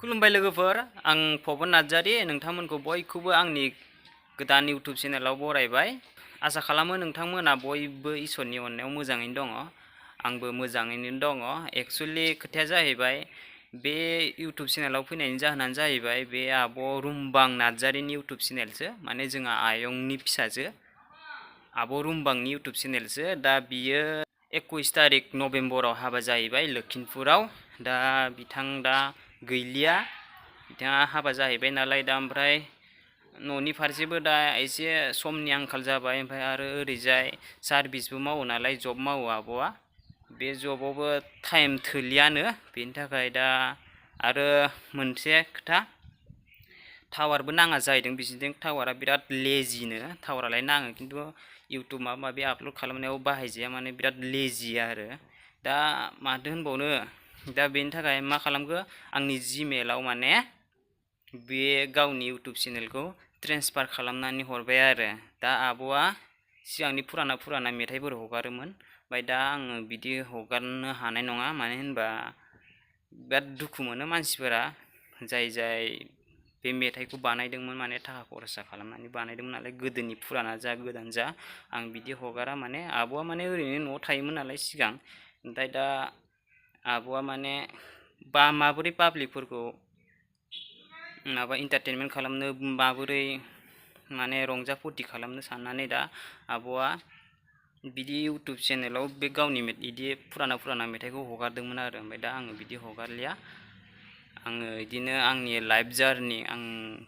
खुलुमबाय लोगोफोर, आं पबन नार्जारी नोंथांमोनखौ बयखौबो आंनि गोदान इउटुब चेनेलाव बरायबाय। आसा खालामो नोंथांमोना बयबो इसोरनि अननायाव मोजाङैनो दङ। आंबो मोजाङैनो दङ। एक्चुअली खोथाया जाहैबाय बे इउटुब चेनेलाव फैनायनि जाहोनानो जाहैबाय बे आब' रुमबां नार्जारीनि इउटुब चेनेलसो, माने जोंहा आयंनि फिसाजो आब' रुमबांनि इउटुब चेनेलसो। दा बियो 21 तारिख नभेम्बराव हाबा जाहैबाय लखिमपुराव। दा बिथां दा गैलिया, बिथाङा हाबा जाहैबाय नालाय दा ओमफ्राय न'नि फारसेबो दा एसे समनि आंखाल जाबाय। ओमफ्राय आरो ओरैजाय सार्भिसबो मावो नालाय, जब मावो आब'आ। बे जबावबो टाइम थोलियानो, बेनि थाखाय दा आरो मोनसे खोथा, टावारबो नाङा जाहैदों बिसिनिथिं। टावारा बिराद लेजिनो, टावारालाय नाङो खिन्थु इउटुब माबा माबि आपल'ड खालामनायाव बाहायजाया, माने बिराद लेजि आरो। दा माथो होनबावनो, दा बेनि थाखाय मा खालामखो, आंनि जिमेलाव माने बे गावनि इउटुब चेनेलखौ ट्रेन्सफार खालामनानै हरबाय आरो। दा आब'आ सिगांनि फुराना मेथाइफोर हगारोमोन, ओमफ्राय दा आङो बिदि हगारनो हानाय नङा। मानो होनबा बिराद दुखु मोनो मानसिफोरा, जाय बे मेथाइखौ बानायदोंमोन, माने थाखा खरसा खालामनानै बानायदोंमोन नालाय, गोदोनि फुराना जा गोदान जा, आं बिदि हगारा। माने आब'आ माने ओरैनो न'आव थायोमोन नालाय सिगां, ओमफ्राय दा आब'आ माने माबोरै पाब्लिकफोरखौ माबा इन्टारटेनमेन्ट खालामनो, माबोरै माने रंजा फुरथि खालामनो साननानै दा आब'आ बिदि इउटुब चेनेलाव बे गावनि बिदि फुराना मेथाइखौ हगारदोंमोन आरो। ओमफ्राय दा आङो बिदि हगारलिया। आङो बिदिनो आंनि लाइफ जार्नि, आं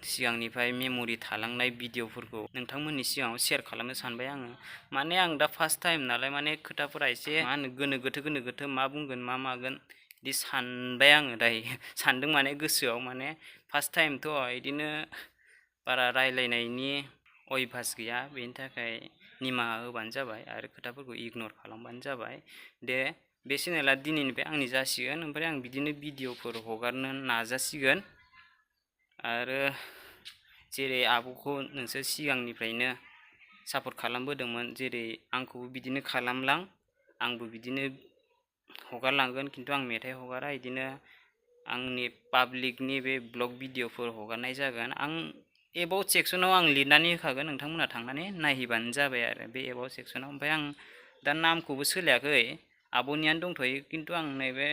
सिगांनिफ्राय मेम'रि थालांनाय भिडिअफोरखौ नोंथांमोननि सिगाङाव शेयार खालामनो सानबाय आङो। माने आं दा फार्स्ट टाइम नालाय, माने खोथाफोरा एसे मा होनो गोनो गोथो, मा बुंगोन मा मागोन बिदि सानबाय आङो दायो। सानदों माने गोसोआव, माने फार्स्ट टाइमथ' बिदिनो बारा रायलायनायनि अयभास गैया, बेनि थाखाय निमाहा होबानो जाबाय आरो खोथाफोरखौ इगनर खालामबानो जाबाय। दे बे चेनेला दिनैनिफ्राय आंनि जासिगोन, ओमफ्राय आं बिदिनो भिडिअफोर हगारनो नाजासिगोन। आरो जेरै आब'खौ नोंसोर सिगांनिफ्रायनो सापर्ट खालामबोदोंमोन, जेरै आंखौबो बिदिनो खालामलां, आंबो बिदिनो हगारलांगोन। खिन्थु आं मेथाइ हगारा, बिदिनो आंनि पाब्लिकनि बे ब्लग भिडिअफोर हगारनाय जागोन। आं एबाउट सेक्सनाव आं लिरनानै होखागोन, नोंथांमोना थांनानै नायहैबानो जाबाय आरो बे एबाउट सेक्सनाव। ओमफ्राय आं दा नामखौबो सोलायाखै, आब'नियानो दंथ'यो, खिन्थु आं नैबे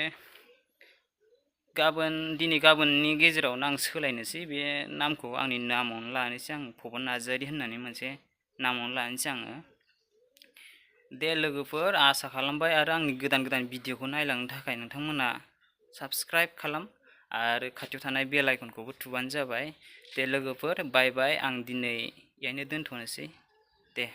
दिनै गाबोननि गेजेरावनो आं सोलायनोसै बे नामखौ, आंनि नामावनो लानोसै आं, पबन नार्जारी होननानै मोनसे नामावनो लानोसै आङो। दे लोगोफोर, आसा खालामबाय आरो आंनि गोदान भिडिअखौ नायलांनो थाखाय नोंथांमोना साबस्क्राइब खालाम आरो खाथियाव थानाय बेल आइकनखौबो थुबानो जाबाय। दे लोगोफोर, बाय बाय। आं दिनै बेहायनो दोनथ'नोसै। दे।